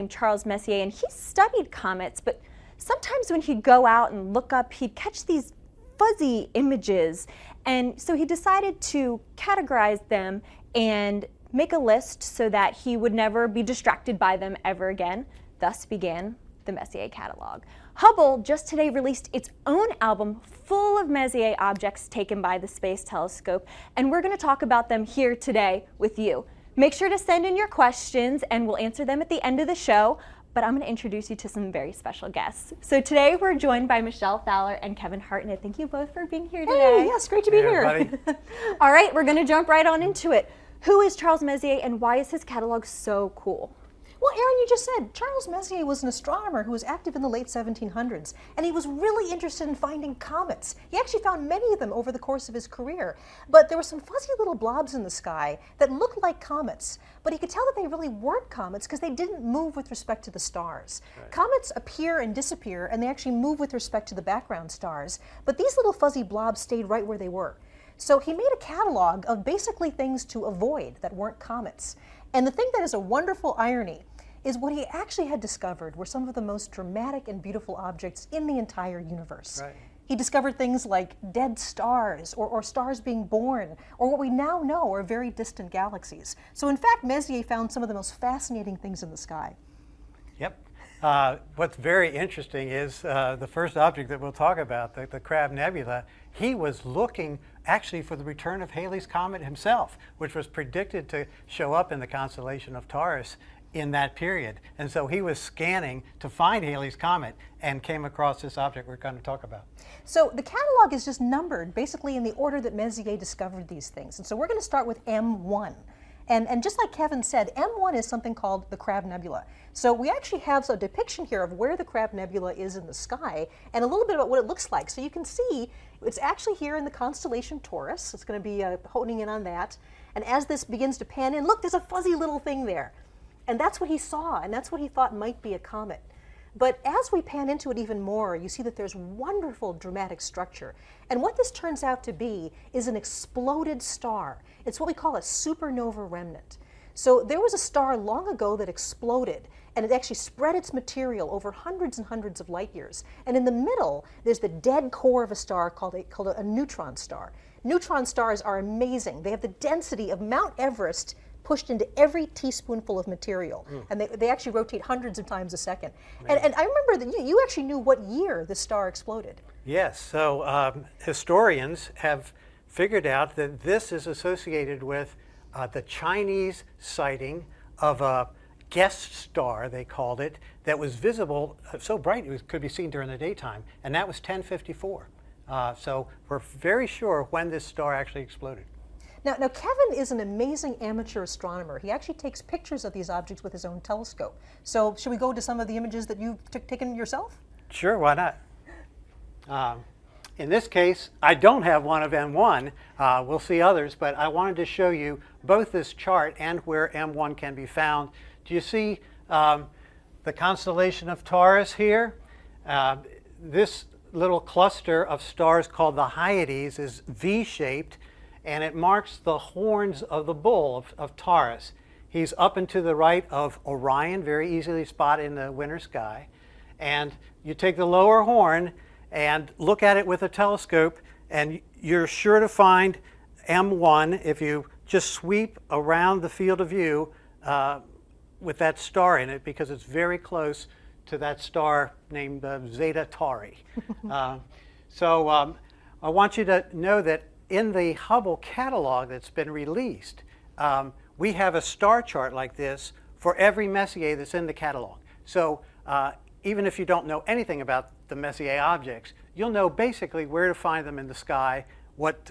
named Charles Messier, and he studied comets, but sometimes when he'd go out and look up, he'd catch these fuzzy images. And so he decided to categorize them and make a list so that he would never be distracted by them ever again. Thus began the Messier catalog. Hubble just today released its own album full of Messier objects taken by the Space Telescope, and we're going to talk about them here today with you. Make sure to send in your questions and we'll answer them at the end of the show, but I'm going to introduce you to some very special guests. So today we're joined by Michelle Fowler and Kevin Hartnett. Thank you both for being here today. Hey, yes, great to be here. All right, we're going to jump right on into it. Who is Charles Messier and why is his catalog so cool? Well, Aaron, you just said Charles Messier was an astronomer who was active in the late 1700s, and he was really interested in finding comets. He actually found many of them over the course of his career, but there were some fuzzy little blobs in the sky that looked like comets, but he could tell that they really weren't comets because they didn't move with respect to the stars. Right. Comets appear and disappear, and they actually move with respect to the background stars, but these little fuzzy blobs stayed right where they were. So he made a catalog of basically things to avoid that weren't comets. And the thing that is a wonderful irony is what he actually had discovered were some of the most dramatic and beautiful objects in the entire universe. Right. He discovered things like dead stars, or stars being born, or what we now know are very distant galaxies. So in fact, Messier found some of the most fascinating things in the sky. Yep. What's very interesting is the first object that we'll talk about, the Crab Nebula. He was looking actually for the return of Halley's Comet himself, which was predicted to show up in the constellation of Taurus in that period. And so he was scanning to find Halley's Comet and came across this object we're going to talk about. So the catalog is just numbered basically in the order that Messier discovered these things. And so we're going to start with M1. And just like Kevin said, M1 is something called the Crab Nebula. So we actually have a depiction here of where the Crab Nebula is in the sky and a little bit about what it looks like. So you can see it's actually here in the constellation Taurus. It's going to be honing in on that. And as this begins to pan in, look, there's a fuzzy little thing there. And that's what he saw, and that's what he thought might be a comet. But as we pan into it even more, you see that there's wonderful dramatic structure. And what this turns out to be is an exploded star. It's what we call a supernova remnant. So there was a star long ago that exploded, and it actually spread its material over hundreds and hundreds of light years. And in the middle, there's the dead core of a star called a neutron star. Neutron stars are amazing. They have the density of Mount Everest pushed into every teaspoonful of material. And they actually rotate hundreds of times a second. And I remember that you actually knew what year the star exploded. Yes, so historians have figured out that this is associated with the Chinese sighting of a guest star, they called it, that was visible, so bright it could be seen during the daytime, and that was 1054. So we're very sure when this star actually exploded. Now, Kevin is an amazing amateur astronomer. He actually takes pictures of these objects with his own telescope. So should we go to some of the images that you've taken yourself? Sure, why not? In this case, I don't have one of M1. We'll see others, but I wanted to show you both this chart and where M1 can be found. Do you see the constellation of Taurus here? This little cluster of stars called the Hyades is V-shaped, and it marks the horns of the bull of Taurus. He's up and to the right of Orion, very easily spotted in the winter sky. And you take the lower horn and look at it with a telescope, and you're sure to find M1 if you just sweep around the field of view with that star in it, because it's very close to that star named Zeta Tauri. So I want you to know that in the Hubble catalog that's been released, we have a star chart like this for every Messier that's in the catalog. So even if you don't know anything about the Messier objects, you'll know basically where to find them in the sky, what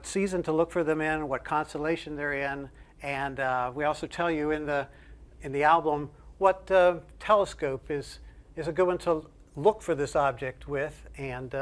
season to look for them in, what constellation they're in, and we also tell you in the album what telescope is a good one to look for this object with, and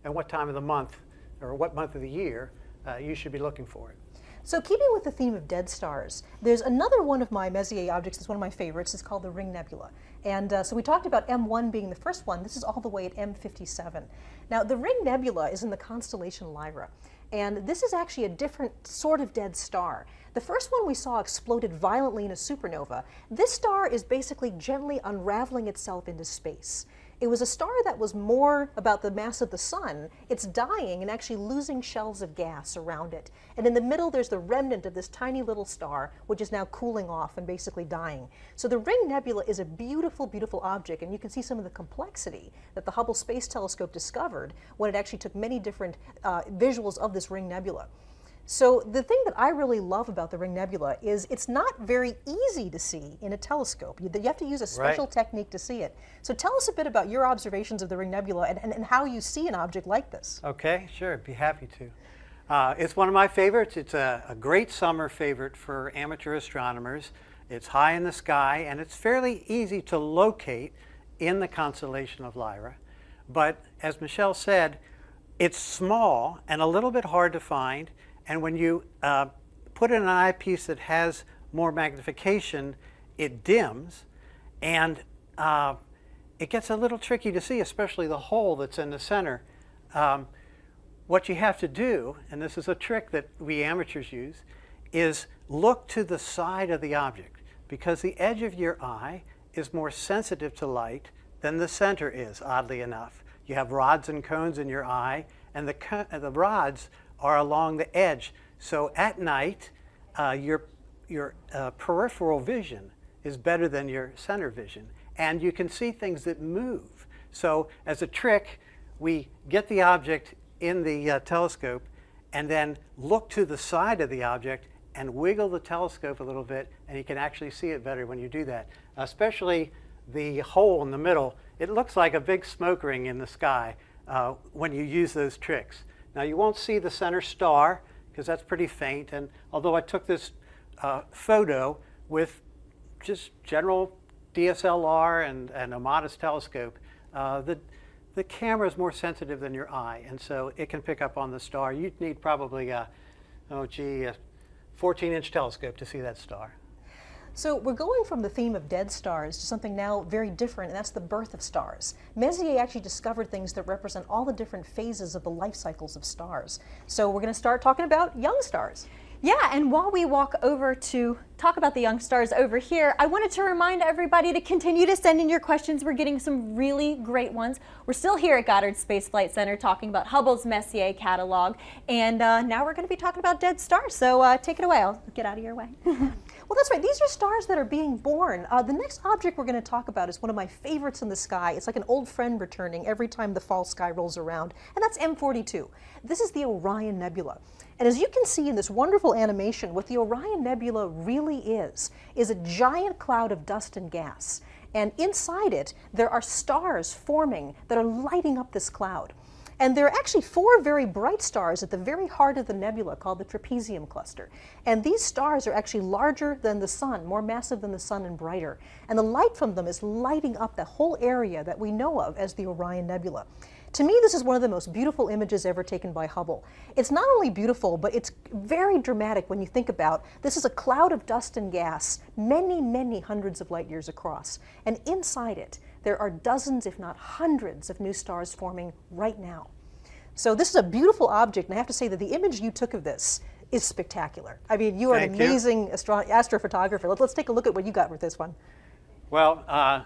what time of the month or what month of the year you should be looking for it. So keeping with the theme of dead stars, there's another one of my Messier objects that's one of my favorites. It's called the Ring Nebula. And so we talked about M1 being the first one. This is all the way at M57. Now the Ring Nebula is in the constellation Lyra. And this is actually a different sort of dead star. The first one we saw exploded violently in a supernova. This star is basically gently unraveling itself into space. It was a star that was more about the mass of the sun. It's dying and actually losing shells of gas around it. And in the middle, there's the remnant of this tiny little star, which is now cooling off and basically dying. So the Ring Nebula is a beautiful, beautiful object, and you can see some of the complexity that the Hubble Space Telescope discovered when it actually took many different visuals of this Ring Nebula. So the thing that I really love about the Ring Nebula is it's not very easy to see in a telescope. You have to use a special technique to see it. So tell us a bit about your observations of the Ring Nebula and how you see an object like this. Okay, sure, be happy to. It's one of my favorites. It's a great summer favorite for amateur astronomers. It's high in the sky, and it's fairly easy to locate in the constellation of Lyra. But as Michelle said, it's small and a little bit hard to find. And when you put in an eyepiece that has more magnification, it dims, and it gets a little tricky to see, especially the hole that's in the center. What you have to do, and this is a trick that we amateurs use, is look to the side of the object, because the edge of your eye is more sensitive to light than the center is, oddly enough. You have rods and cones in your eye, and the rods are along the edge. So at night, your peripheral vision is better than your center vision. And you can see things that move. So as a trick, we get the object in the telescope and then look to the side of the object and wiggle the telescope a little bit, and you can actually see it better when you do that. Especially the hole in the middle. It looks like a big smoke ring in the sky when you use those tricks. Now you won't see the center star because that's pretty faint, and although I took this photo with just general DSLR and a modest telescope, the camera is more sensitive than your eye, and so it can pick up on the star. You'd need probably a 14-inch telescope to see that star. So we're going from the theme of dead stars to something now very different, and that's the birth of stars. Messier actually discovered things that represent all the different phases of the life cycles of stars. So we're going to start talking about young stars. Yeah, and while we walk over to talk about the young stars over here, I wanted to remind everybody to continue to send in your questions. We're getting some really great ones. We're still here at Goddard Space Flight Center talking about Hubble's Messier catalog, and now we're going to be talking about dead stars. So take it away. I'll get out of your way. Well, that's right. These are stars that are being born. The next object we're going to talk about is one of my favorites in the sky. It's like an old friend returning every time the fall sky rolls around, and that's M42. This is the Orion Nebula. And as you can see in this wonderful animation, what the Orion Nebula really is a giant cloud of dust and gas. And inside it, there are stars forming that are lighting up this cloud. And there are actually 4 very bright stars at the very heart of the nebula called the trapezium cluster. And these stars are actually larger than the sun, more massive than the sun and brighter. And the light from them is lighting up the whole area that we know of as the Orion Nebula. To me, this is one of the most beautiful images ever taken by Hubble. It's not only beautiful, but it's very dramatic when you think about this is a cloud of dust and gas, many, many hundreds of light years across. And inside it, there are dozens, if not hundreds, of new stars forming right now. So this is a beautiful object, and I have to say that the image you took of this is spectacular. I mean, you are an amazing astrophotographer. Let's take a look at what you got with this one. Well,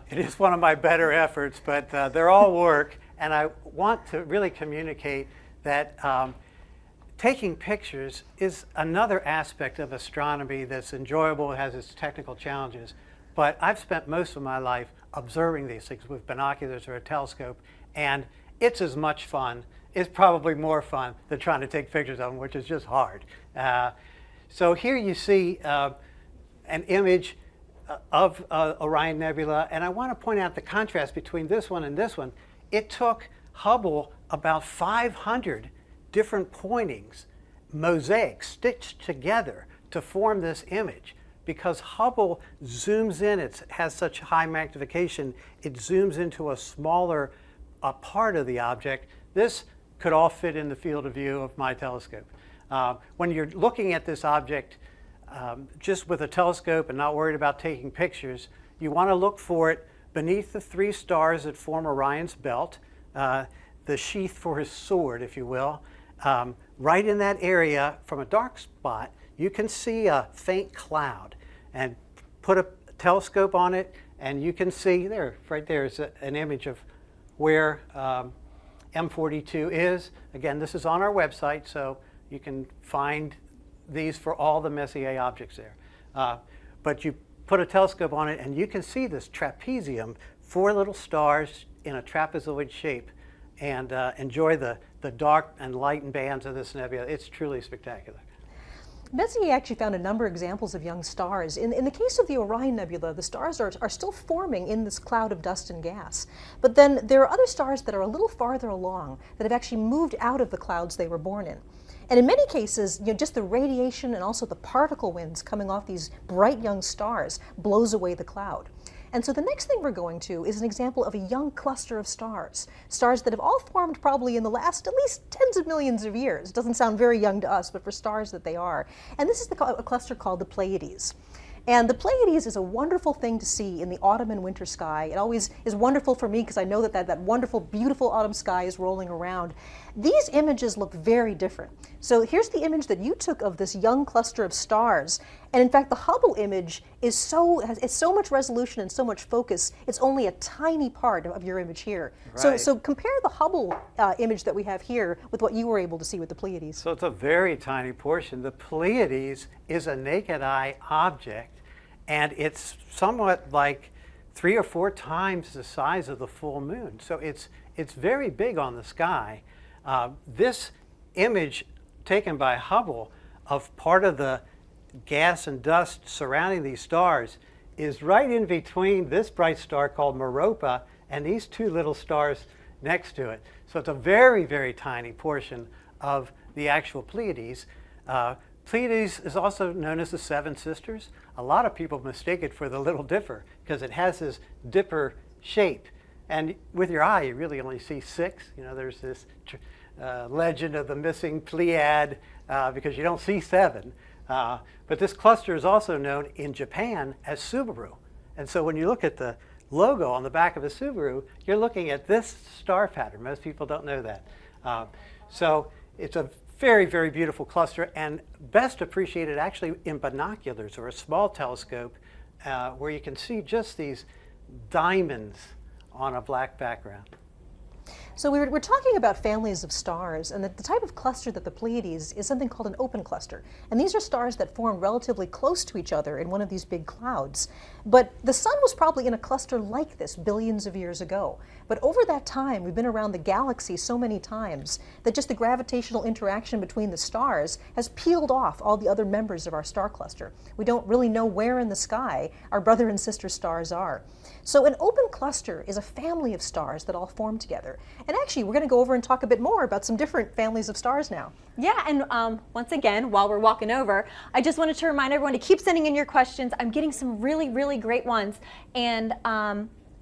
it is one of my better efforts, but they're all work, and I want to really communicate that taking pictures is another aspect of astronomy that's enjoyable, has its technical challenges, but I've spent most of my life observing these things with binoculars or a telescope, and it's as much fun. It's probably more fun than trying to take pictures of them, which is just hard. So here you see an image of Orion Nebula, and I want to point out the contrast between this one and this one. It took Hubble about 500 different pointings, mosaics, stitched together to form this image. Because Hubble zooms in, it has such high magnification, it zooms into a smaller part of the object. This could all fit in the field of view of my telescope. When you're looking at this object just with a telescope and not worried about taking pictures, you want to look for it beneath the 3 stars that form Orion's belt, the sheath for his sword, if you will. Right in that area, from a dark spot, you can see a faint cloud, and put a telescope on it, and you can see there, right there is an image of where M42 is. Again, this is on our website, so you can find these for all the Messier objects there. But you put a telescope on it, and you can see this trapezium, 4 little stars in a trapezoid shape, and enjoy the dark and light bands of this nebula. It's truly spectacular. Messier actually found a number of examples of young stars. In the case of the Orion Nebula, the stars are still forming in this cloud of dust and gas. But then there are other stars that are a little farther along that have actually moved out of the clouds they were born in. And in many cases, just the radiation and also the particle winds coming off these bright young stars blows away the cloud. And so the next thing we're going to is an example of a young cluster of stars. Stars that have all formed probably in the last at least tens of millions of years. It doesn't sound very young to us, but for stars that they are. And this is a cluster called the Pleiades. And the Pleiades is a wonderful thing to see in the autumn and winter sky. It always is wonderful for me because I know that wonderful, beautiful autumn sky is rolling around. These images look very different. So here's the image that you took of this young cluster of stars. And in fact, the Hubble image is it's so much resolution and so much focus, it's only a tiny part of your image here. Right. So compare the Hubble image that we have here with what you were able to see with the Pleiades. So it's a very tiny portion. The Pleiades is a naked eye object, and it's somewhat like 3 or 4 times the size of the full moon. So it's very big on the sky. This image taken by Hubble of part of the gas and dust surrounding these stars is right in between this bright star called Meropa and these 2 little stars next to it. So it's a very, very tiny portion of the actual Pleiades. Pleiades is also known as the Seven Sisters. A lot of people mistake it for the Little Dipper because it has this dipper shape. And with your eye, you really only see 6. There's this legend of the missing Pleiad because you don't see 7. But this cluster is also known in Japan as Subaru. And so when you look at the logo on the back of a Subaru, you're looking at this star pattern. Most people don't know that. So it's a very, very beautiful cluster, and best appreciated actually in binoculars or a small telescope where you can see just these diamonds on a black background. So we're talking about families of stars, and the type of cluster that the Pleiades is something called an open cluster. And these are stars that form relatively close to each other in one of these big clouds. But the sun was probably in a cluster like this billions of years ago. But over that time, we've been around the galaxy so many times that just the gravitational interaction between the stars has peeled off all the other members of our star cluster. We don't really know where in the sky our brother and sister stars are. So an open cluster is a family of stars that all form together. And actually, we're going to go over and talk a bit more about some different families of stars now. Yeah, and once again, while we're walking over, I just wanted to remind everyone to keep sending in your questions. I'm getting some really, really great ones. And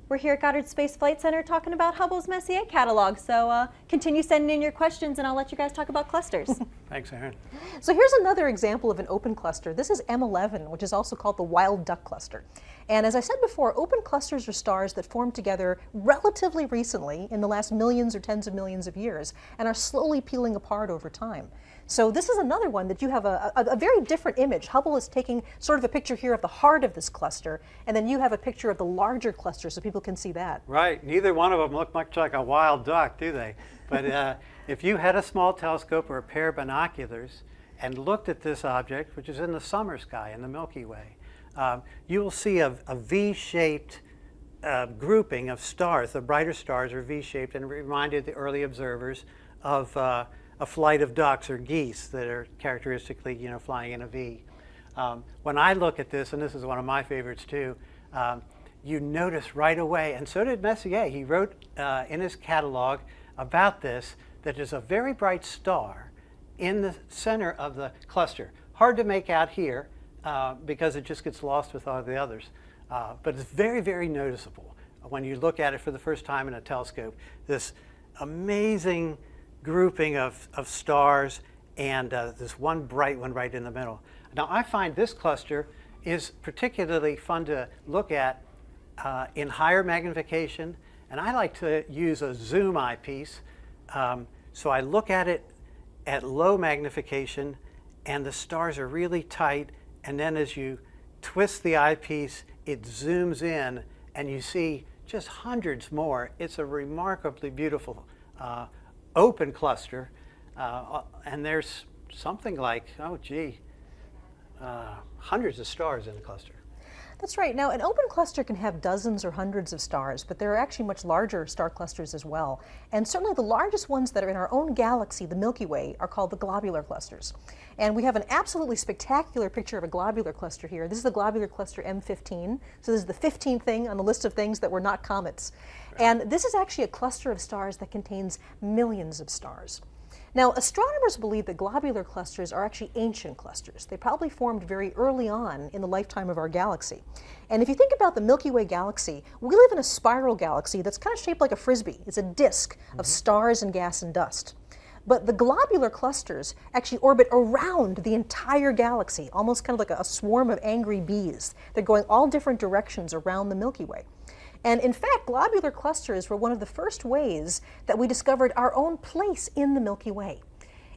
we're here at Goddard Space Flight Center talking about Hubble's Messier catalog. So continue sending in your questions, and I'll let you guys talk about clusters. Thanks, Aaron. So here's another example of an open cluster. This is M11, which is also called the Wild Duck Cluster. And as I said before, open clusters are stars that formed together relatively recently in the last millions or tens of millions of years and are slowly peeling apart over time. So this is another one that you have a very different image. Hubble is taking sort of a picture here of the heart of this cluster, and then you have a picture of the larger cluster so people can see that. Right. Neither one of them look much like a wild duck, do they? But if you had a small telescope or a pair of binoculars and looked at this object, which is in the summer sky in the Milky Way, you will see a V-shaped grouping of stars. The brighter stars are V-shaped and reminded the early observers of a flight of ducks or geese that are characteristically, flying in a V. When I look at this, and this is one of my favorites too, you notice right away, and so did Messier. He wrote in his catalog about this, that there's a very bright star in the center of the cluster. Hard to make out here because it just gets lost with all the others. But it's very, very noticeable when you look at it for the first time in a telescope. This amazing grouping of stars and this one bright one right in the middle. Now I find this cluster is particularly fun to look at in higher magnification, and I like to use a zoom eyepiece. So I look at it at low magnification and the stars are really tight, and then as you twist the eyepiece, it zooms in, and you see just hundreds more. It's a remarkably beautiful open cluster, and there's something like, hundreds of stars in the cluster. That's right. Now, an open cluster can have dozens or hundreds of stars, but there are actually much larger star clusters as well. And certainly the largest ones that are in our own galaxy, the Milky Way, are called the globular clusters. And we have an absolutely spectacular picture of a globular cluster here. This is the globular cluster M15. So this is the 15th thing on the list of things that were not comets. Right. And this is actually a cluster of stars that contains millions of stars. Now, astronomers believe that globular clusters are actually ancient clusters. They probably formed very early on in the lifetime of our galaxy. And if you think about the Milky Way galaxy, we live in a spiral galaxy that's kind of shaped like a frisbee. It's a disk of stars and gas and dust. But the globular clusters actually orbit around the entire galaxy, almost kind of like a swarm of angry bees. They're going all different directions around the Milky Way. And in fact, globular clusters were one of the first ways that we discovered our own place in the Milky Way.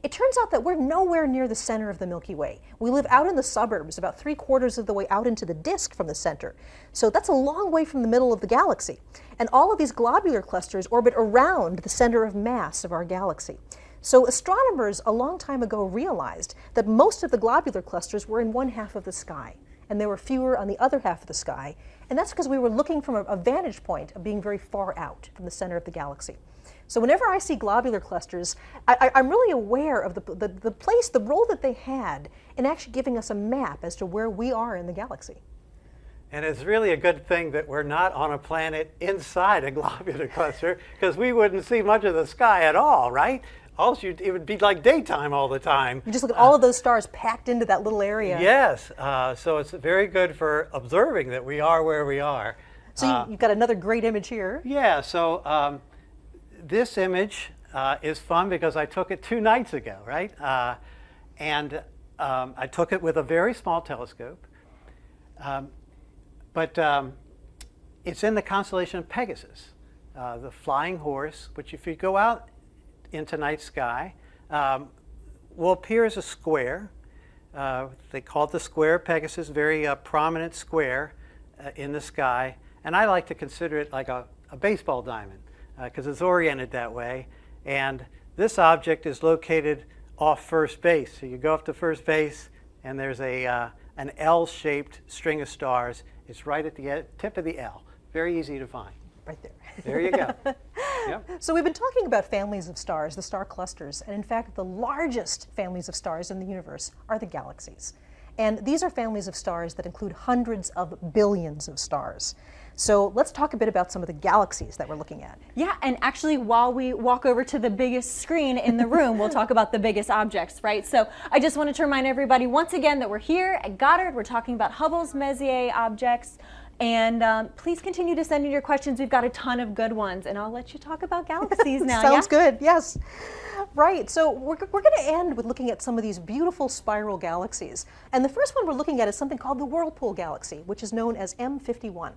It turns out that we're nowhere near the center of the Milky Way. We live out in the suburbs, about 3/4 of the way out into the disk from the center. So that's a long way from the middle of the galaxy. And all of these globular clusters orbit around the center of mass of our galaxy. So astronomers a long time ago realized that most of the globular clusters were in one half of the sky, and there were fewer on the other half of the sky. And that's because we were looking from a vantage point of being very far out from the center of the galaxy. So whenever I see globular clusters, I'm really aware of the place, the role that they had in actually giving us a map as to where we are in the galaxy. And it's really a good thing that we're not on a planet inside a globular cluster, because we wouldn't see much of the sky at all, right? Also, it would be like daytime all the time. You just look at all of those stars packed into that little area. Yes, so it's very good for observing that we are where we are. So you've got another great image here. Yeah, so this image is fun because I took it 2 nights ago, right? And I took it with a very small telescope. But it's in the constellation of Pegasus, the flying horse, which if you go out into night sky, will appear as a square. They call it the square of Pegasus, very prominent square in the sky. And I like to consider it like a baseball diamond because it's oriented that way. And this object is located off first base. So you go up to first base and there's an L-shaped string of stars. It's right at the tip of the L. Very easy to find. Right there. There you go. Yep. So we've been talking about families of stars, the star clusters, and in fact the largest families of stars in the universe are the galaxies. And these are families of stars that include hundreds of billions of stars. So let's talk a bit about some of the galaxies that we're looking at. Yeah, and actually while we walk over to the biggest screen in the room, we'll talk about the biggest objects, right? So I just wanted to remind everybody once again that we're here at Goddard. We're talking about Hubble's Messier objects. And please continue to send in your questions. We've got a ton of good ones, and I'll let you talk about galaxies now. Sounds good, yes. Right, so we're going to end with looking at some of these beautiful spiral galaxies. And the first one we're looking at is something called the Whirlpool Galaxy, which is known as M51.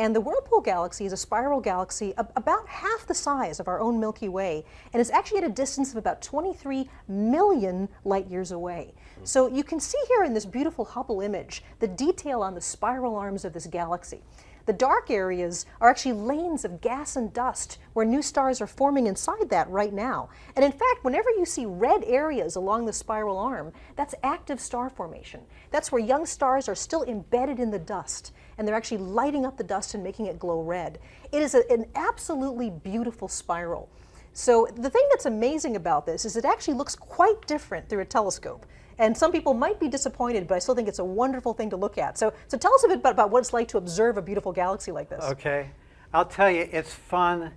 And the Whirlpool Galaxy is a spiral galaxy about half the size of our own Milky Way, and is actually at a distance of about 23 million light years away. So you can see here in this beautiful Hubble image the detail on the spiral arms of this galaxy. The dark areas are actually lanes of gas and dust where new stars are forming inside that right now. And in fact, whenever you see red areas along the spiral arm, that's active star formation. That's where young stars are still embedded in the dust, and they're actually lighting up the dust and making it glow red. It is an absolutely beautiful spiral. So the thing that's amazing about this is it actually looks quite different through a telescope. And some people might be disappointed, but I still think it's a wonderful thing to look at. So tell us a bit about what it's like to observe a beautiful galaxy like this. Okay. I'll tell you, it's fun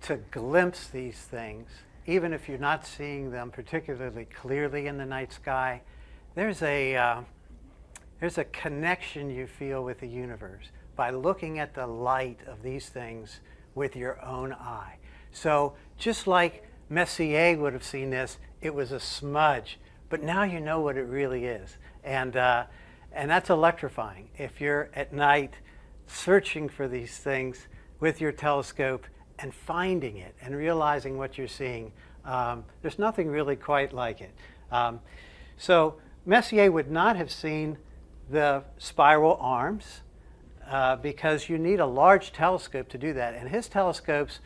to glimpse these things, even if you're not seeing them particularly clearly in the night sky. There's a connection you feel with the universe by looking at the light of these things with your own eye. So just like Messier would have seen this, it was a smudge. But now you know what it really is. And that's electrifying. If you're at night searching for these things with your telescope and finding it and realizing what you're seeing, there's nothing really quite like it. So Messier would not have seen the spiral arms because you need a large telescope to do that. And his telescopes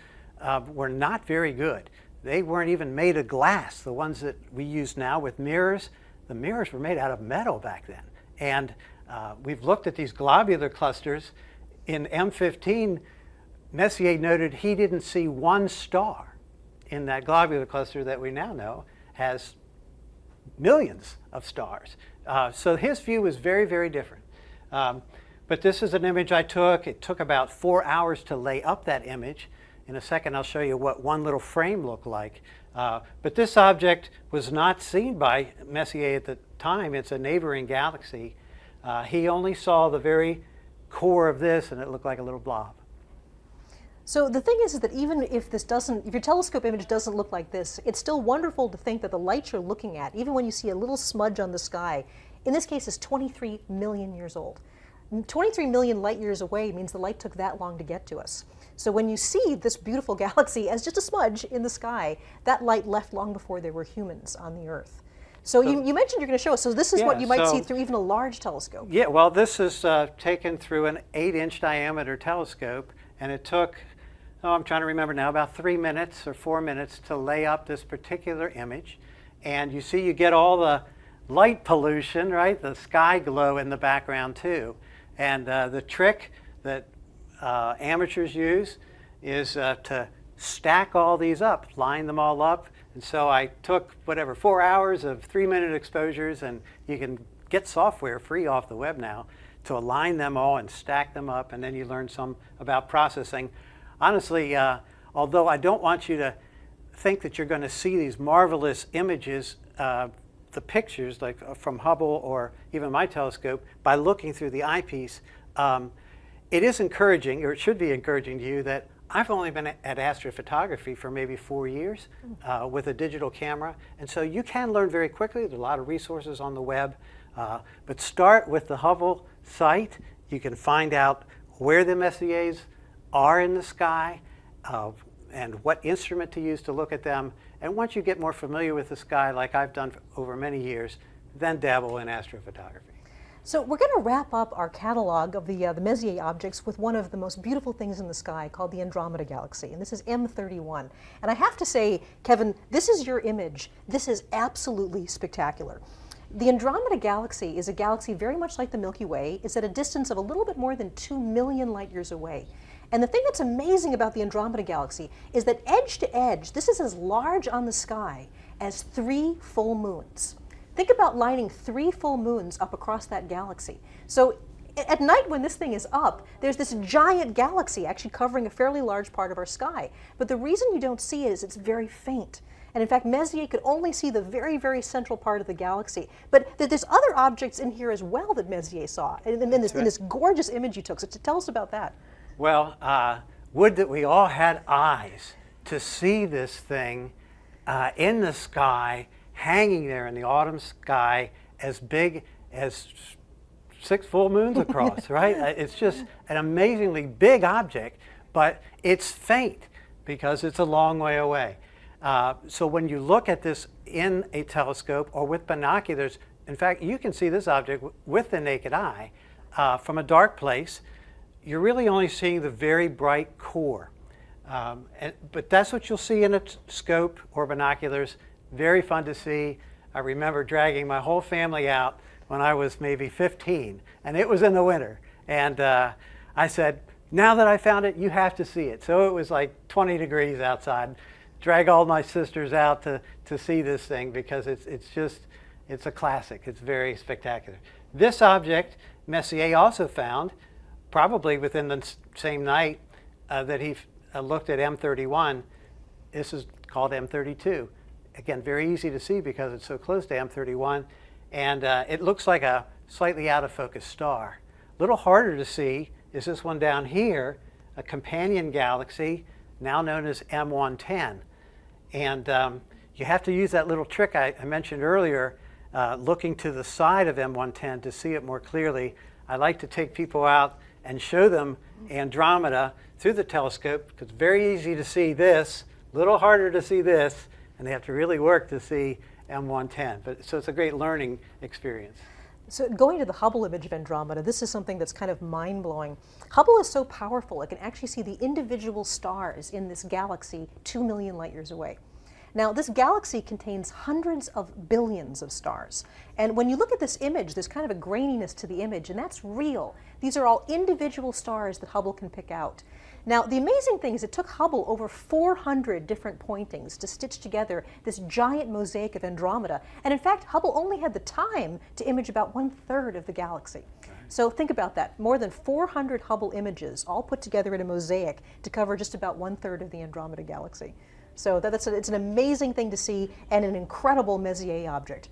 were not very good. They weren't even made of glass. The ones that we use now with mirrors, the mirrors were made out of metal back then. And we've looked at these globular clusters. In M15, Messier noted he didn't see one star in that globular cluster that we now know has millions of stars. So his view was very, very different. But this is an image I took. It took about 4 hours to lay up that image. In a second, I'll show you what one little frame looked like. But this object was not seen by Messier at the time. It's a neighboring galaxy. He only saw the very core of this, and it looked like a little blob. So the thing is that even if if your telescope image doesn't look like this, it's still wonderful to think that the light you're looking at, even when you see a little smudge on the sky, in this case is 23 million years old. 23 million light years away means the light took that long to get to us. So when you see this beautiful galaxy as just a smudge in the sky, that light left long before there were humans on the Earth. So you mentioned you're going to show us. So this is what you might see through even a large telescope. Yeah, well, this is taken through an 8-inch diameter telescope, and it took, I'm trying to remember now, about 3 minutes or 4 minutes to lay up this particular image. And you see you get all the light pollution, right? The sky glow in the background too. And the trick that amateurs use is to stack all these up, line them all up. And so I took, 4 hours of 3-minute exposures, and you can get software free off the web now to align them all and stack them up, and then you learn some about processing. Honestly, although I don't want you to think that you're going to see these marvelous images, the pictures like from Hubble or even my telescope, by looking through the eyepiece, it is encouraging, or it should be encouraging to you, that I've only been at astrophotography for maybe 4 years with a digital camera. And so you can learn very quickly. There's a lot of resources on the web. But start with the Hubble site. You can find out where the Messiers are in the sky and what instrument to use to look at them. And once you get more familiar with the sky, like I've done over many years, then dabble in astrophotography. So we're going to wrap up our catalog of the Messier objects with one of the most beautiful things in the sky called the Andromeda Galaxy, and this is M31. And I have to say, Kevin, this is your image. This is absolutely spectacular. The Andromeda Galaxy is a galaxy very much like the Milky Way. It's at a distance of a little bit more than 2 million light years away. And the thing that's amazing about the Andromeda Galaxy is that edge to edge, this is as large on the sky as 3 full moons. Think about lining 3 full moons up across that galaxy. So at night when this thing is up, there's this giant galaxy actually covering a fairly large part of our sky. But the reason you don't see it is it's very faint. And in fact, Messier could only see the very, very central part of the galaxy. But there's other objects in here as well that Messier saw in this gorgeous image you took. So tell us about that. Well, would that we all had eyes to see this thing in the sky, hanging there in the autumn sky, as big as 6 full moons across, right? It's just an amazingly big object, but it's faint because it's a long way away. So when you look at this in a telescope or with binoculars, in fact, you can see this object with the naked eye from a dark place. You're really only seeing the very bright core. But that's what you'll see in a scope or binoculars. Very fun to see. I remember dragging my whole family out when I was maybe 15, and it was in the winter. And I said, now that I found it, you have to see it. So it was like 20 degrees outside. Drag all my sisters out to see this thing because it's a classic. It's very spectacular. This object, Messier also found, probably within the same night that he looked at M31. This is called M32. Again, very easy to see because it's so close to M31. And it looks like a slightly out of focus star. A little harder to see is this one down here, a companion galaxy, now known as M110. And you have to use that little trick I mentioned earlier, looking to the side of M110 to see it more clearly. I like to take people out and show them Andromeda through the telescope because it's very easy to see this, a little harder to see this, and they have to really work to see M110. But so it's a great learning experience. So going to the Hubble image of Andromeda, this is something that's kind of mind-blowing. Hubble is so powerful, it can actually see the individual stars in this galaxy 2 million light years away. Now, this galaxy contains hundreds of billions of stars. And when you look at this image, there's kind of a graininess to the image, and that's real. These are all individual stars that Hubble can pick out. Now, the amazing thing is it took Hubble over 400 different pointings to stitch together this giant mosaic of Andromeda. And in fact, Hubble only had the time to image about 1/3 of the galaxy. So think about that. More than 400 Hubble images all put together in a mosaic to cover just about 1/3 of the Andromeda galaxy. So it's an amazing thing to see and an incredible Messier object.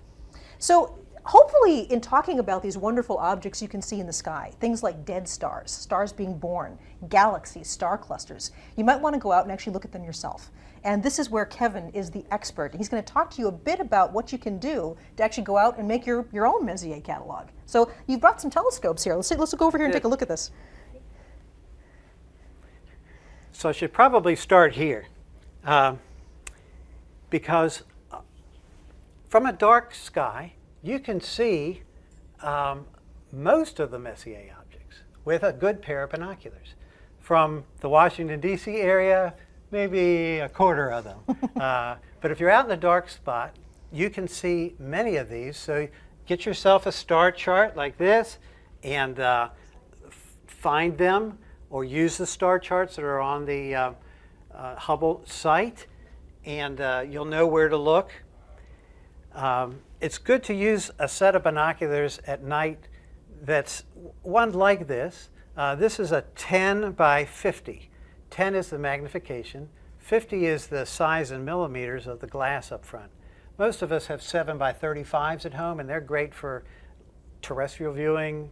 So hopefully in talking about these wonderful objects you can see in the sky, things like dead stars, stars being born, galaxies, star clusters, you might want to go out and actually look at them yourself. And this is where Kevin is the expert. He's going to talk to you a bit about what you can do to actually go out and make your own Messier catalog. So you've brought some telescopes here. Let's go over here and take a look at this. So I should probably start here. Because from a dark sky, you can see most of the Messier objects with a good pair of binoculars. From the Washington, D.C. area, maybe a quarter of them. But if you're out in a dark spot, you can see many of these. So get yourself a star chart like this and find them, or use the star charts that are on the Hubble site, and you'll know where to look. It's good to use a set of binoculars at night that's one like this. This is a 10 by 50. 10 is the magnification. 50 is the size in millimeters of the glass up front. Most of us have 7 by 35s at home, and they're great for terrestrial viewing,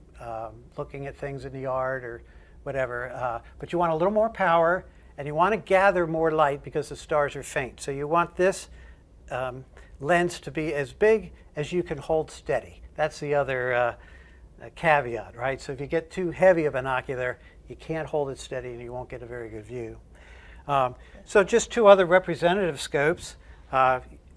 looking at things in the yard or whatever. But you want a little more power, and you want to gather more light because the stars are faint. So you want this lens to be as big as you can hold steady. That's the other caveat, right? So if you get too heavy a binocular, you can't hold it steady and you won't get a very good view. So just two other representative scopes.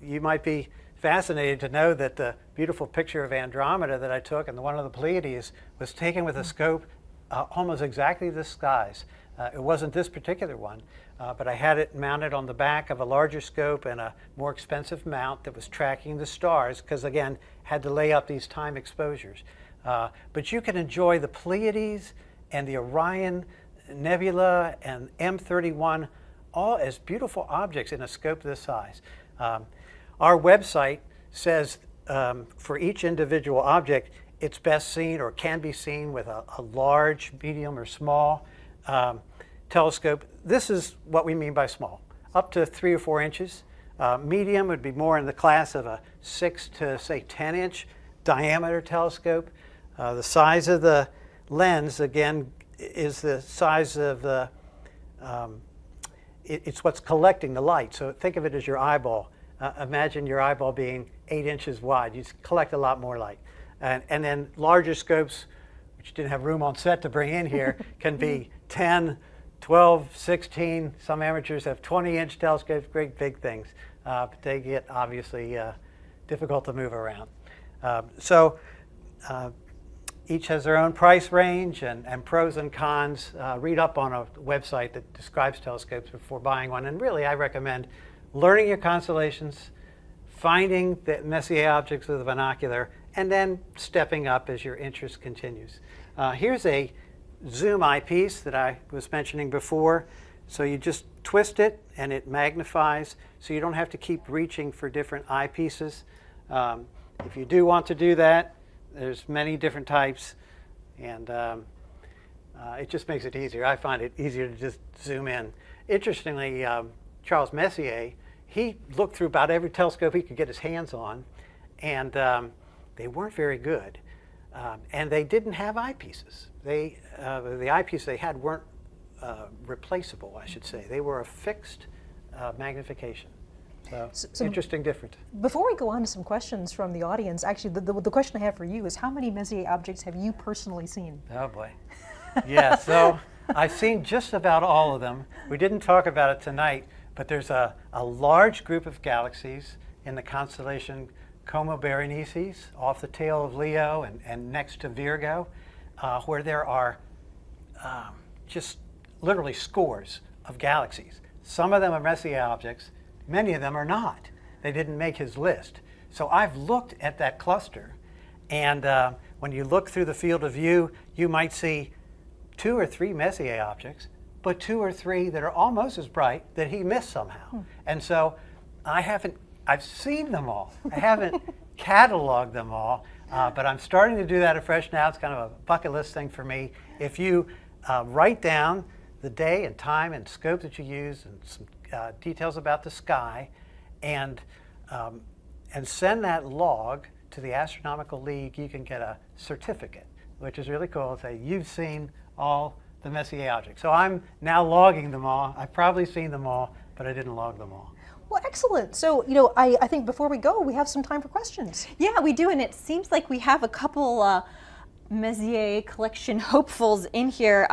You might be fascinated to know that the beautiful picture of Andromeda that I took and the one of the Pleiades was taken with a scope almost exactly this size. It wasn't this particular one, but I had it mounted on the back of a larger scope and a more expensive mount that was tracking the stars, because again, had to lay up these time exposures. But you can enjoy the Pleiades and the Orion Nebula and M31 all as beautiful objects in a scope this size. Our website says for each individual object, it's best seen or can be seen with a large, medium, or small telescope. This is what we mean by small, up to 3 or 4 inches. Medium would be more in the class of a 6 to say 10-inch diameter telescope. The size of the lens, again, is the size of the, it's what's collecting the light. So think of it as your eyeball. Imagine your eyeball being 8 inches wide. You collect a lot more light. And then larger scopes, which you didn't have room on set to bring in here, can be 10, 12, 16. Some amateurs have 20-inch telescopes, great big things. But they get obviously difficult to move around. Each has their own price range and pros and cons. Read up on a website that describes telescopes before buying one. And really, I recommend learning your constellations, finding the Messier objects with a binocular, and then stepping up as your interest continues. Here's a zoom eyepiece that I was mentioning before. So you just twist it and it magnifies, so you don't have to keep reaching for different eyepieces. If you do want to do that, there's many different types, and it just makes it easier. I find it easier to just zoom in. Interestingly, Charles Messier, he looked through about every telescope he could get his hands on, and they weren't very good. And they didn't have eyepieces. The eyepieces they had weren't replaceable, I should say. They were a fixed magnification. So interesting difference. Before we go on to some questions from the audience, actually the question I have for you is, how many Messier objects have you personally seen? Oh boy. Yeah, so I've seen just about all of them. We didn't talk about it tonight, but there's a large group of galaxies in the constellation Como Berenices, off the tail of Leo and next to Virgo, where there are just literally scores of galaxies. Some of them are Messier objects, many of them are not. They didn't make his list. So I've looked at that cluster, and when you look through the field of view, you might see 2 or 3 Messier objects, but 2 or 3 that are almost as bright that he missed somehow. And so I've seen them all. I haven't cataloged them all, but I'm starting to do that afresh now. It's kind of a bucket list thing for me. If you write down the day and time and scope that you use and some details about the sky, and send that log to the Astronomical League, you can get a certificate, which is really cool. Say you've seen all the Messier objects. So I'm now logging them all. I've probably seen them all, but I didn't log them all. Well, excellent. So, I think before we go, we have some time for questions. Yeah, we do, and it seems like we have a couple Messier collection hopefuls in here.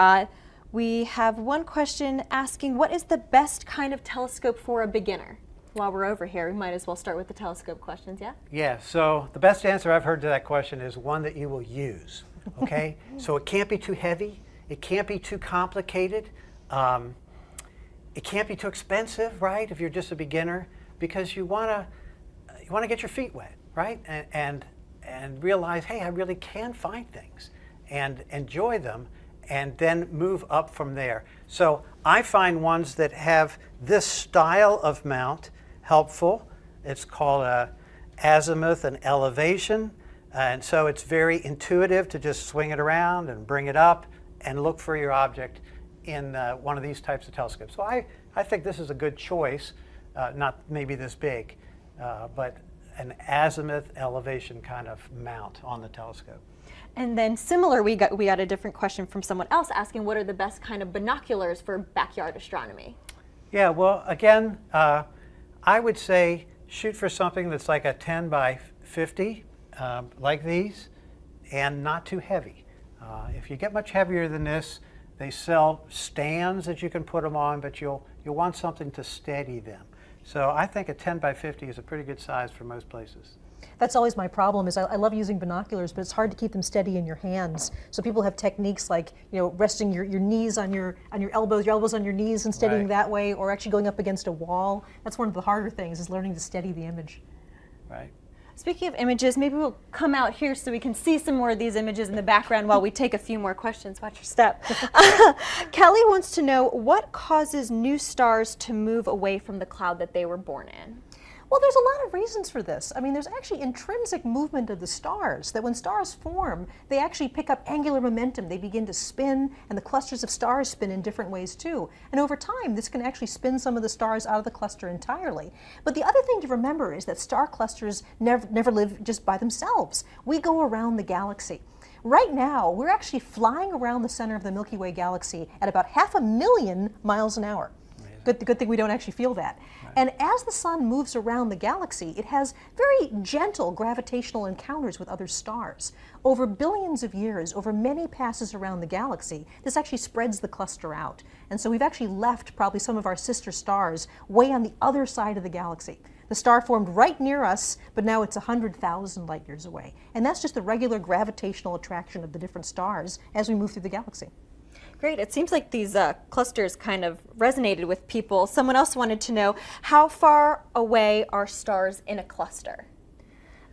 We have one question asking, what is the best kind of telescope for a beginner? While we're over here, we might as well start with the telescope questions, yeah? Yeah, so the best answer I've heard to that question is one that you will use, okay? So it can't be too heavy, it can't be too complicated, it can't be too expensive, right, if you're just a beginner, because you want to get your feet wet, right? And realize, hey, I really can find things and enjoy them, and then move up from there. So I find ones that have this style of mount helpful. It's called azimuth and elevation, and so it's very intuitive to just swing it around and bring it up and look for your object in one of these types of telescopes. So I think this is a good choice, not maybe this big, but an azimuth elevation kind of mount on the telescope. And then similar, we got a different question from someone else asking what are the best kind of binoculars for backyard astronomy? Yeah, well, again, I would say shoot for something that's like a 10 by 50, like these, and not too heavy. If you get much heavier than this, they sell stands that you can put them on, but you'll want something to steady them. So I think a 10 by 50 is a pretty good size for most places. That's always my problem. Is I love using binoculars, but it's hard to keep them steady in your hands. So people have techniques like resting your knees on your elbows on your knees and steadying that way, or actually going up against a wall. That's one of the harder things, is learning to steady the image. Right. Speaking of images, maybe we'll come out here so we can see some more of these images in the background while we take a few more questions. Watch your step. Kelly wants to know, what causes new stars to move away from the cloud that they were born in? Well, there's a lot of reasons for this. I mean, there's actually intrinsic movement of the stars, that when stars form, they actually pick up angular momentum. They begin to spin, and the clusters of stars spin in different ways too. And over time, this can actually spin some of the stars out of the cluster entirely. But the other thing to remember is that star clusters never live just by themselves. We go around the galaxy. Right now, we're actually flying around the center of the Milky Way galaxy at about 500,000 miles an hour. Good thing we don't actually feel that. Right. And as the sun moves around the galaxy, it has very gentle gravitational encounters with other stars. Over billions of years, over many passes around the galaxy, this actually spreads the cluster out. And so we've actually left probably some of our sister stars way on the other side of the galaxy. The star formed right near us, but now it's 100,000 light years away. And that's just the regular gravitational attraction of the different stars as we move through the galaxy. Great. It seems like these clusters kind of resonated with people. Someone else wanted to know, how far away are stars in a cluster?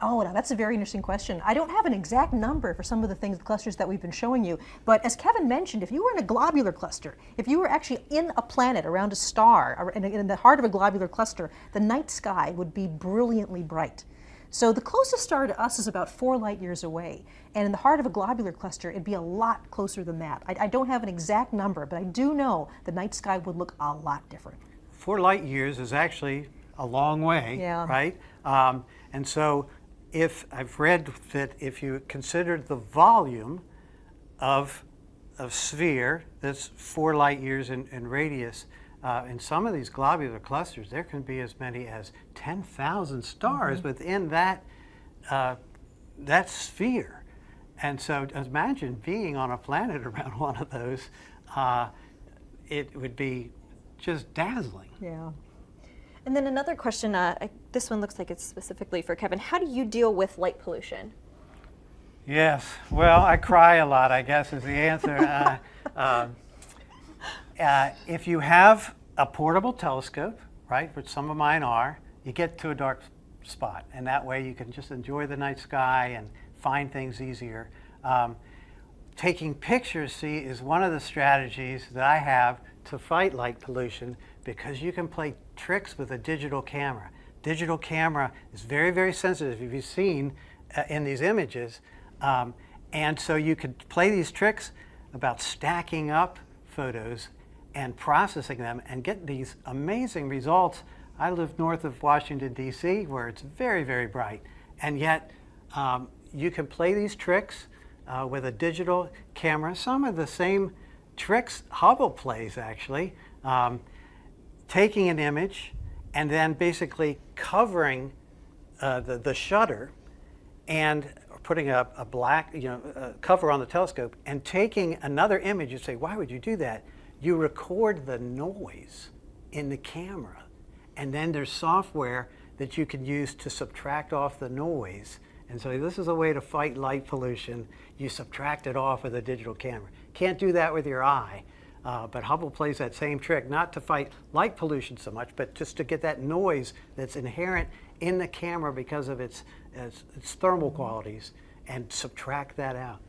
Oh, now that's a very interesting question. I don't have an exact number for some of the clusters that we've been showing you, but as Kevin mentioned, if you were in a globular cluster, if you were actually in a planet around a star, in the heart of a globular cluster, the night sky would be brilliantly bright. So the closest star to us is about 4 light years away. And in the heart of a globular cluster, it'd be a lot closer than that. I don't have an exact number, but I do know the night sky would look a lot different. 4 light years is actually a long way, right? And so if I've read that if you considered the volume of sphere that's 4 light years in radius, in some of these globular clusters, there can be as many as 10,000 stars within that sphere. And so imagine being on a planet around one of those. It would be just dazzling. Yeah. And then another question, this one looks like it's specifically for Kevin. How do you deal with light pollution? Yes, well, I cry a lot, I guess, is the answer. If you have a portable telescope, right, which some of mine are, you get to a dark spot, and that way you can just enjoy the night sky and find things easier. Taking pictures, see, is one of the strategies that I have to fight light pollution, because you can play tricks with a digital camera. Digital camera is very, very sensitive, if you've seen in these images. And so you could play these tricks about stacking up photos and processing them and get these amazing results. I live north of Washington, D.C., where it's very, very bright. And yet you can play these tricks with a digital camera. Some of the same tricks Hubble plays, actually. Taking an image and then basically covering the shutter and putting a black cover on the telescope and taking another image. You say, why would you do that? You record the noise in the camera, and then there's software that you can use to subtract off the noise. And so this is a way to fight light pollution. You subtract it off with a digital camera. Can't do that with your eye, but Hubble plays that same trick, not to fight light pollution so much, but just to get that noise that's inherent in the camera because of its thermal qualities, and subtract that out.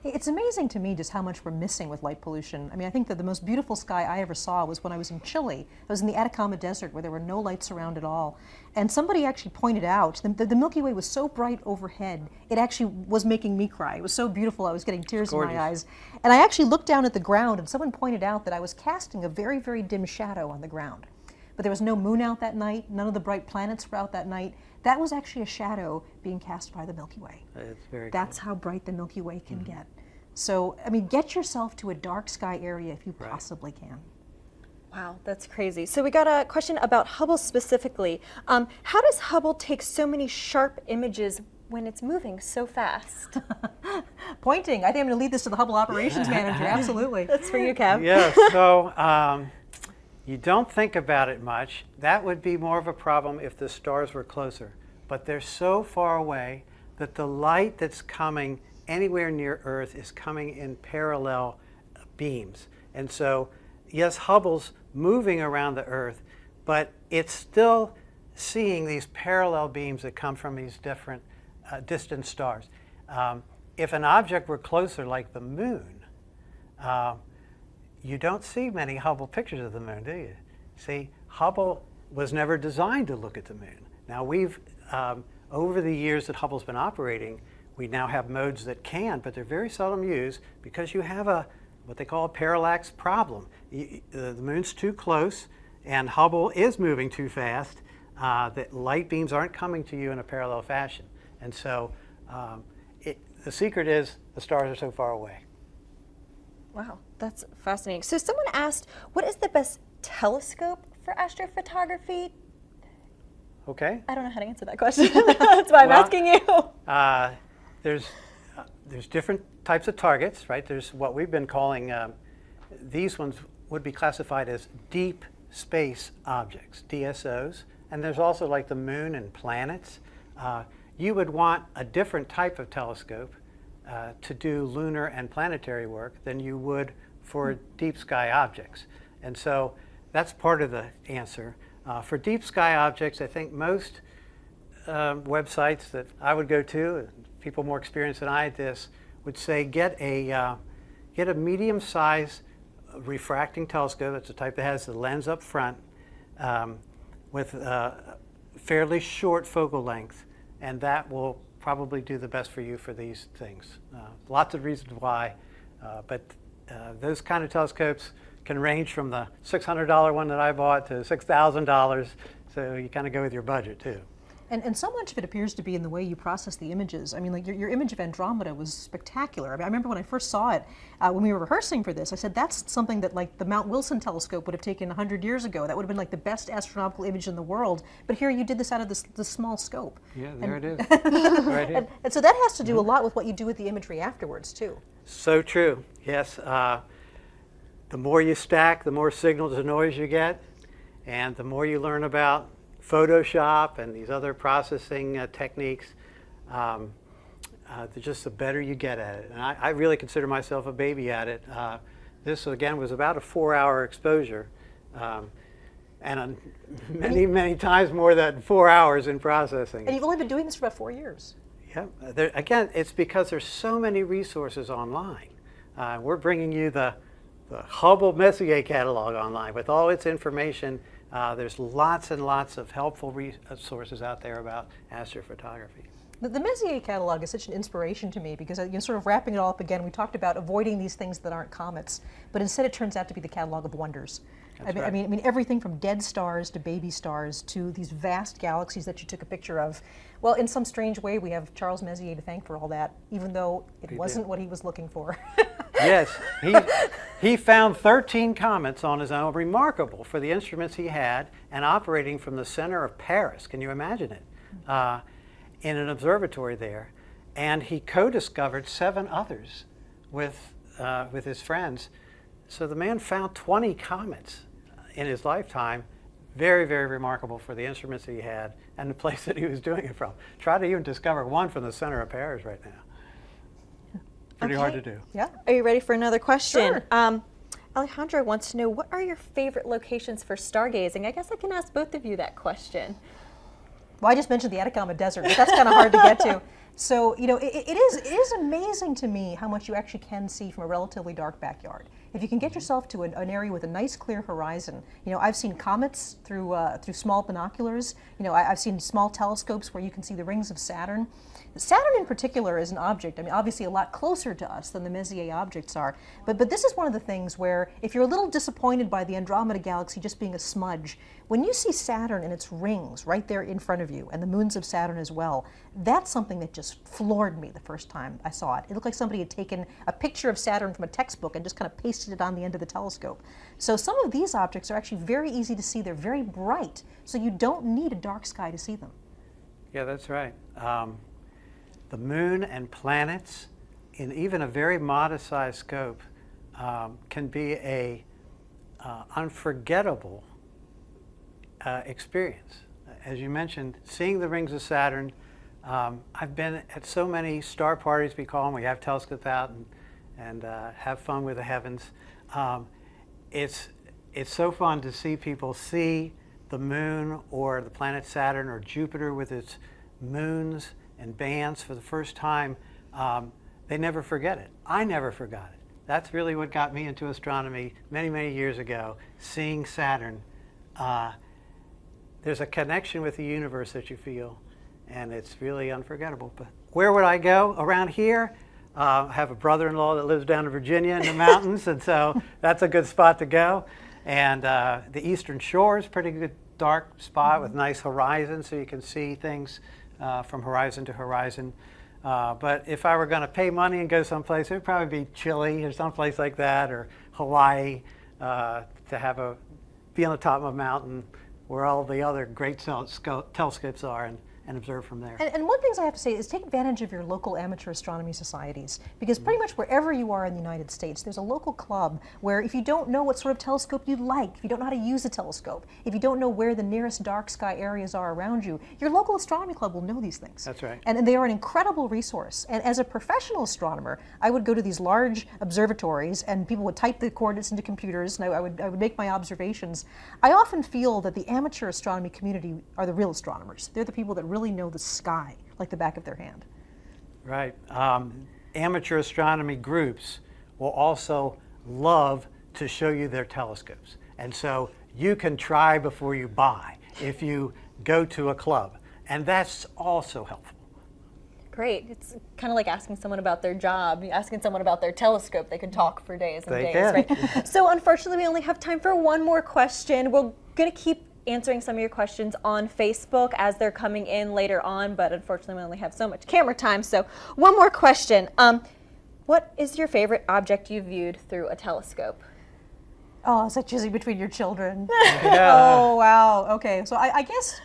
It's amazing to me just how much we're missing with light pollution. I mean, I think that the most beautiful sky I ever saw was when I was in Chile. I was in the Atacama Desert where there were no lights around at all. And somebody actually pointed out the Milky Way was so bright overhead, it actually was making me cry. It was so beautiful, I was getting tears in my eyes. And I actually looked down at the ground, and someone pointed out that I was casting a very, very dim shadow on the ground. But there was no moon out that night, none of the bright planets were out that night. That was actually a shadow being cast by the Milky Way. It's very That's how bright the Milky Way can get. So, I mean, get yourself to a dark sky area if you possibly can. Wow, that's crazy. So we got a question about Hubble specifically. How does Hubble take so many sharp images when it's moving so fast? Pointing. I think I'm going to lead this to the Hubble operations manager. Absolutely. That's for you, Kev. Yes, so you don't think about it much. That would be more of a problem if the stars were closer. But they're so far away that the light that's coming anywhere near Earth is coming in parallel beams. And so, yes, Hubble's moving around the Earth, but it's still seeing these parallel beams that come from these different distant stars. If an object were closer, like the moon, you don't see many Hubble pictures of the moon, do you? See, Hubble was never designed to look at the moon. Now we've, over the years that Hubble's been operating, we now have modes that can, but they're very seldom used because you have what they call a parallax problem. The moon's too close and Hubble is moving too fast. That light beams aren't coming to you in a parallel fashion. And so the secret is the stars are so far away. Wow, that's fascinating. So someone asked, what is the best telescope for astrophotography? Okay. I don't know how to answer that question. That's why I'm asking you. There's different types of targets, right? There's what we've been calling, these ones would be classified as deep space objects, DSOs. And there's also like the moon and planets. You would want a different type of telescope to do lunar and planetary work than you would for deep sky objects. And so that's part of the answer. For deep sky objects, I think most websites that I would go to, people more experienced than I at this, would say get a medium-sized refracting telescope. That's the type that has the lens up front with fairly short focal length, and that will probably do the best for you for these things. Lots of reasons why, but those kind of telescopes can range from the $600 one that I bought to $6,000, so you kind of go with your budget too. And so much of it appears to be in the way you process the images. I mean, like your image of Andromeda was spectacular. I mean, I remember when I first saw it, when we were rehearsing for this, I said, that's something that like the Mount Wilson telescope would have taken 100 years ago. That would have been like the best astronomical image in the world. But here you did this out of this small scope. Yeah, there it is. Right here. And so that has to do a lot with what you do with the imagery afterwards, too. So true, yes. The more you stack, the more signal to noise you get, and the more you learn about Photoshop and these other processing techniques, just the better you get at it. And I really consider myself a baby at it. This, again, was about a 4-hour exposure. And many, many times more than 4 hours in processing. And you've only been doing this for about 4 years. Yeah. Again, it's because there's so many resources online. We're bringing you the Hubble Messier catalog online with all its information. There's lots and lots of helpful resources out there about astrophotography. The Messier catalog is such an inspiration to me because, sort of wrapping it all up again, we talked about avoiding these things that aren't comets, but instead it turns out to be the catalog of wonders. I mean, everything from dead stars to baby stars to these vast galaxies that you took a picture of. Well, in some strange way, we have Charles Messier to thank for all that, even though it wasn't what he was looking for. Yes, he found 13 comets on his own, remarkable for the instruments he had, and operating from the center of Paris. Can you imagine it? In an observatory there. And he co-discovered 7 others with his friends. So the man found 20 comets in his lifetime. Very, very remarkable for the instruments that he had and the place that he was doing it from. Try to even discover one from the center of Paris right now. Pretty hard to do. Yeah. Are you ready for another question? Sure. Alejandro wants to know, what are your favorite locations for stargazing? I guess I can ask both of you that question. Well, I just mentioned the Atacama Desert, but that's kind of hard to get to. So, it is amazing to me how much you actually can see from a relatively dark backyard. If you can get yourself to an area with a nice clear horizon, I've seen comets through small binoculars. I've seen small telescopes where you can see the rings of Saturn. Saturn in particular is an object, obviously a lot closer to us than the Messier objects are, but this is one of the things where if you're a little disappointed by the Andromeda galaxy just being a smudge, when you see Saturn and its rings right there in front of you, and the moons of Saturn as well, that's something that just floored me the first time I saw it. It looked like somebody had taken a picture of Saturn from a textbook and just kind of pasted it on the end of the telescope. So some of these objects are actually very easy to see. They're very bright, so you don't need a dark sky to see them. Yeah, that's right. The moon and planets, in even a very modest-sized scope, can be a unforgettable experience. As you mentioned, seeing the rings of Saturn, I've been at so many star parties, we call them. We have telescopes out and have fun with the heavens. It's so fun to see people see the moon or the planet Saturn or Jupiter with its moons and bands for the first time. They never forget it. I never forgot it. That's really what got me into astronomy many, many years ago, seeing Saturn. There's a connection with the universe that you feel, and it's really unforgettable. But where would I go? Around here, I have a brother-in-law that lives down in Virginia in the mountains, and so that's a good spot to go. And the Eastern Shore is a pretty good dark spot with nice horizon, so you can see things from horizon to horizon. But if I were going to pay money and go someplace, it would probably be Chile or someplace like that, or Hawaii, to be on the top of a mountain where all the other great telescopes are, and observe from there. And one thing I have to say is take advantage of your local amateur astronomy societies, because pretty much wherever you are in the United States, there's a local club where if you don't know what sort of telescope you'd like, if you don't know how to use a telescope, if you don't know where the nearest dark sky areas are around you, your local astronomy club will know these things. That's right. And they are an incredible resource. And as a professional astronomer, I would go to these large observatories and people would type the coordinates into computers and I would make my observations. I often feel that the amateur astronomy community are the real astronomers. They're the people that really know the sky like the back of their hand. Right. Amateur astronomy groups will also love to show you their telescopes. And so you can try before you buy if you go to a club. And that's also helpful. Great. It's kind of like asking someone about their job, asking someone about their telescope. They can talk for days and days, right? So unfortunately, we only have time for one more question. We're going to keep answering some of your questions on Facebook as they're coming in later on, but unfortunately we only have so much camera time. So one more question. What is your favorite object you viewed through a telescope? Oh, is that choosing between your children? Yeah. Oh, wow. Okay, so I guess,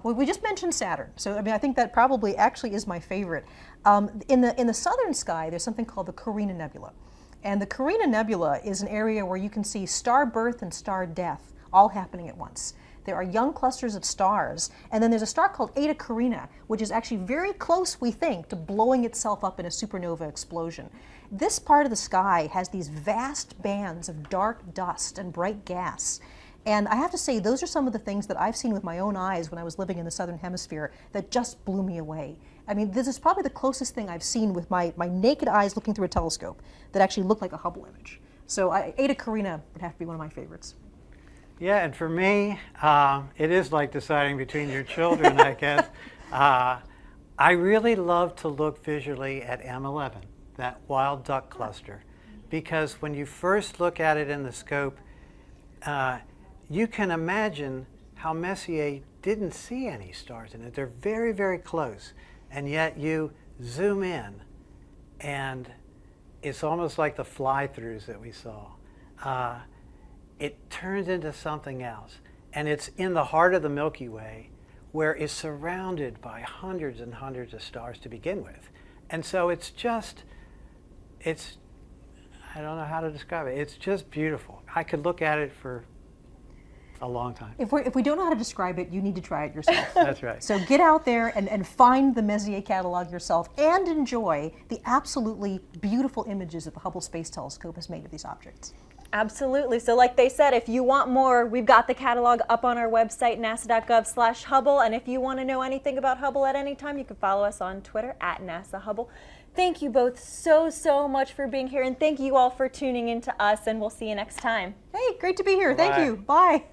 well, we just mentioned Saturn. So, I think that probably actually is my favorite. In the southern sky, there's something called the Carina Nebula. And the Carina Nebula is an area where you can see star birth and star death all happening at once. there are young clusters of stars, and then there's a star called Eta Carina, which is actually very close, we think, to blowing itself up in a supernova explosion. This part of the sky has these vast bands of dark dust and bright gas. And I have to say, those are some of the things that I've seen with my own eyes when I was living in the southern hemisphere that just blew me away. I mean, this is probably the closest thing I've seen with my naked eyes looking through a telescope that actually looked like a Hubble image. So Eta Carina would have to be one of my favorites. Yeah, and for me, it is like deciding between your children, I guess. I really love to look visually at M11, that wild duck cluster, because when you first look at it in the scope, you can imagine how Messier didn't see any stars in it. They're very, very close, and yet you zoom in, and it's almost like the fly-throughs that we saw. It turns into something else, and it's in the heart of the Milky Way, where it's surrounded by hundreds and hundreds of stars to begin with. And so it's just, I don't know how to describe it. It's just beautiful. I could look at it for a long time. If we don't know how to describe it, you need to try it yourself. That's right. So get out there and find the Messier catalog yourself and enjoy the absolutely beautiful images that the Hubble Space Telescope has made of these objects. Absolutely. So like they said, if you want more, we've got the catalog up on our website, nasa.gov/Hubble. And if you want to know anything about Hubble at any time, you can follow us on Twitter at NASA Hubble. Thank you both so much for being here. And thank you all for tuning in to us. And we'll see you next time. Hey, great to be here. Bye. Thank you. Bye.